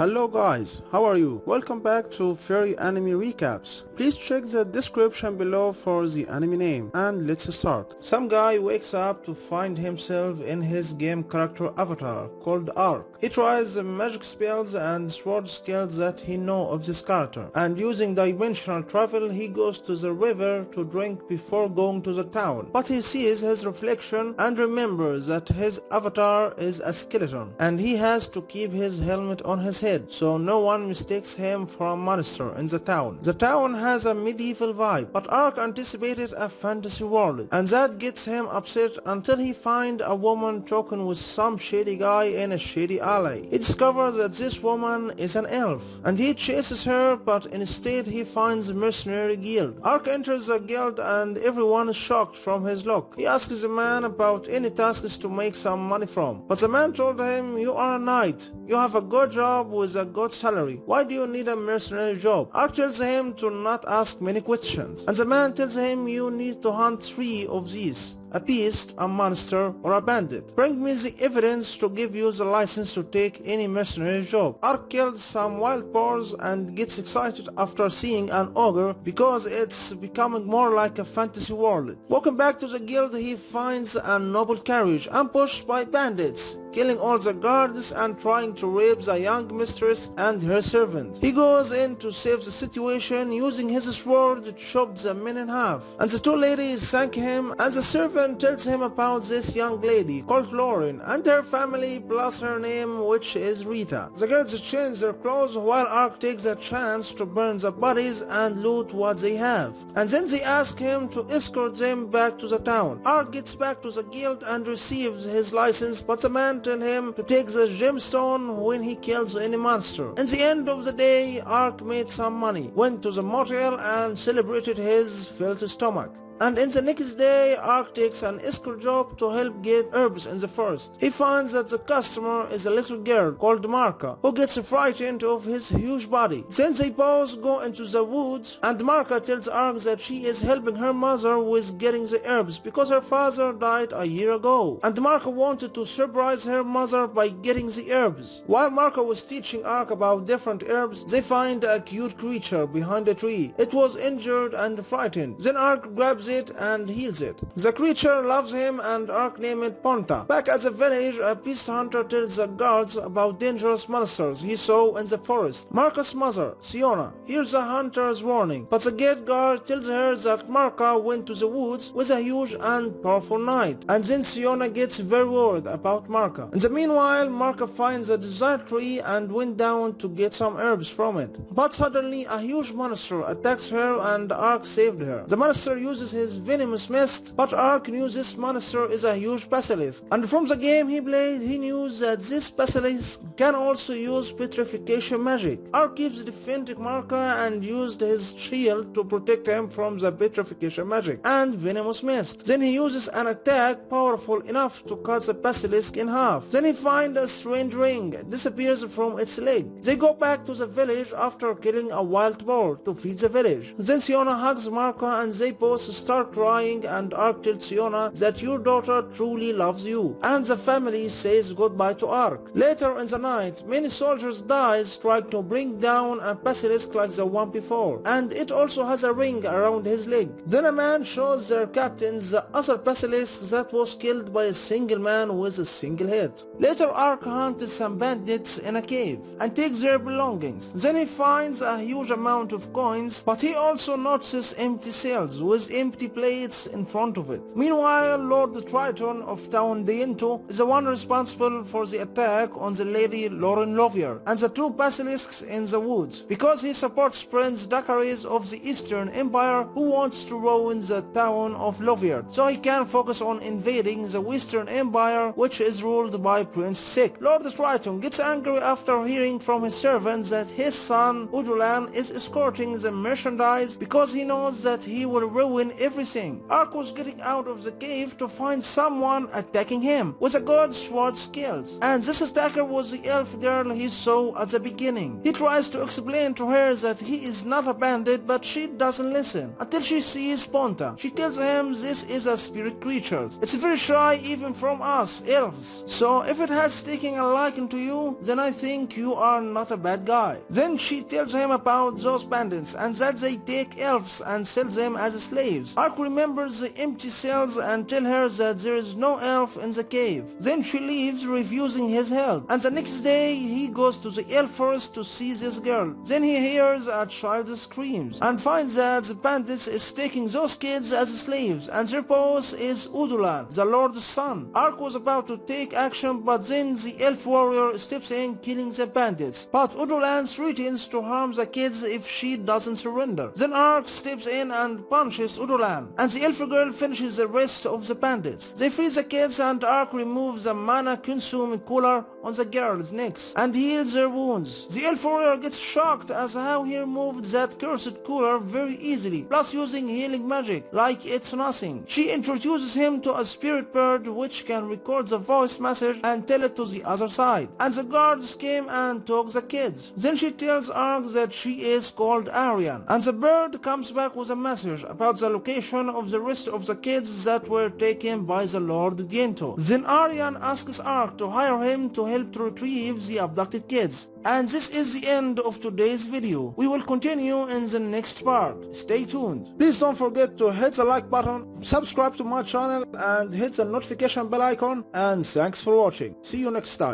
Hello guys, how are you? Welcome back to Fairy Anime Recaps. Please check the description below for the anime name and let's start. Some guy wakes up to find himself in his game character avatar called Ark. He tries the magic spells and sword skills that he knows of this character, and using dimensional travel he goes to the river to drink before going to the town. But he sees his reflection and remembers that his avatar is a skeleton and he has to keep his helmet on his head so no one mistakes him for a monster in the town. The town has a medieval vibe, but Ark anticipated a fantasy world, and that gets him upset until he finds a woman talking with some shady guy in a shady alley. He discovers that this woman is an elf, and he chases her, but instead he finds a mercenary guild. Ark enters the guild and everyone is shocked from his look. He asks the man about any tasks to make some money from, but the man told him, "You are a knight. You have a good job with a good salary. Why do you need a mercenary job?" Ark tells him to not ask many questions, and the man tells him, "You need to hunt 3 of these: a beast, a monster, or a bandit. Bring me the evidence to give you the license to take any mercenary job." Ark kills some wild boars and gets excited after seeing an ogre because it's becoming more like a fantasy world. Walking back to the guild, he finds a noble carriage ambushed by bandits, killing all the guards and trying to rape the young mistress and her servant. He goes in to save the situation using his sword to chop the men in half, and the 2 ladies thank him, and the servant tells him about this young lady called Lauren and her family plus her name, which is Rita. The girls change their clothes while Ark takes a chance to burn the bodies and loot what they have, and then they ask him to escort them back to the town. Ark gets back to the guild and receives his license, but the man tells him to take the gemstone when he kills any monster. In the end of the day, Ark made some money, went to the motel and celebrated his filled stomach. And in the next day, Ark takes an escort job to help get herbs in the forest. He finds that the customer is a little girl called Marka, who gets frightened of his huge body. Then they both go into the woods, and Marka tells Ark that she is helping her mother with getting the herbs because her father died a year ago. And Marka wanted to surprise her mother by getting the herbs. While Marka was teaching Ark about different herbs, they find a cute creature behind a tree. It was injured and frightened. Then Ark grabs it and heals it. The creature loves him and Ark named it Ponta. Back at the village, a beast hunter tells the guards about dangerous monsters he saw in the forest. Marka's mother, Siona, hears the hunter's warning, but the gate guard tells her that Marka went to the woods with a huge and powerful knight, and then Siona gets very worried about Marka. In the meanwhile, Marka finds a desired tree and went down to get some herbs from it. But suddenly a huge monster attacks her and Ark saved her. The monster uses his venomous mist, but Ark knew this monster is a huge basilisk, and from the game he played he knew that this basilisk can also use petrification magic. Ark keeps defending Marka and used his shield to protect him from the petrification magic and venomous mist. Then he uses an attack powerful enough to cut the basilisk in half. Then he finds a strange ring disappears from its leg. They go back to the village after killing a wild boar to feed the village. Then Siona hugs Marka and they both start crying, and Ark tells Siona that your daughter truly loves you, and the family says goodbye to Ark. Later in the night, many soldiers die trying to bring down a basilisk like the one before, and it also has a ring around his leg. Then a man shows their captains the other basilisk that was killed by a single man with a single head. Later Ark hunts some bandits in a cave and takes their belongings. Then he finds a huge amount of coins, but he also notices empty cells with empty plates in front of it. Meanwhile, Lord Triton of Town Diento is the one responsible for the attack on the lady Lauren Lovier and the 2 basilisks in the woods, because he supports Prince Dakaris of the Eastern Empire, who wants to ruin the town of Lovier so he can focus on invading the Western Empire, which is ruled by Prince Sick. Lord Triton gets angry after hearing from his servants that his son Udulan is escorting the merchandise because he knows that he will ruin everything. Ark was getting out of the cave to find someone attacking him with a good sword skills. And this attacker was the elf girl he saw at the beginning. He tries to explain to her that he is not a bandit, but she doesn't listen until she sees Ponta. She tells him this is a spirit creature. It's very shy even from us elves. So if it has taken a liking to you, then I think you are not a bad guy. Then she tells him about those bandits and that they take elves and sell them as slaves. Ark remembers the empty cells and tell her that there is no elf in the cave. Then she leaves, refusing his help. And the next day he goes to the elf forest to see this girl. Then he hears a child screams and finds that the bandits is taking those kids as slaves, and their boss is Udulan, the Lord's son. Ark was about to take action, but then the elf warrior steps in, killing the bandits. But Udulan threatens to harm the kids if she doesn't surrender. Then Ark steps in and punches Udulan, and the elf girl finishes the rest of the bandits. They free the kids, and Ark removes the mana consuming cooler on the girls' necks and heals their wounds. The elf warrior gets shocked as how he removed that cursed cooler very easily, plus using healing magic like it's nothing. She introduces him to a spirit bird which can record the voice message and tell it to the other side, and the guards came and took the kids. Then she tells Ark that she is called Arian, and the bird comes back with a message about the location of the rest of the kids that were taken by the Lord Diento. Then Arian asks Ark to hire him to help to retrieve the abducted kids. And this is the end of today's video. We will continue in the next part. Stay tuned. Please don't forget to hit the like button, subscribe to my channel and hit the notification bell icon, and thanks for watching. See you next time.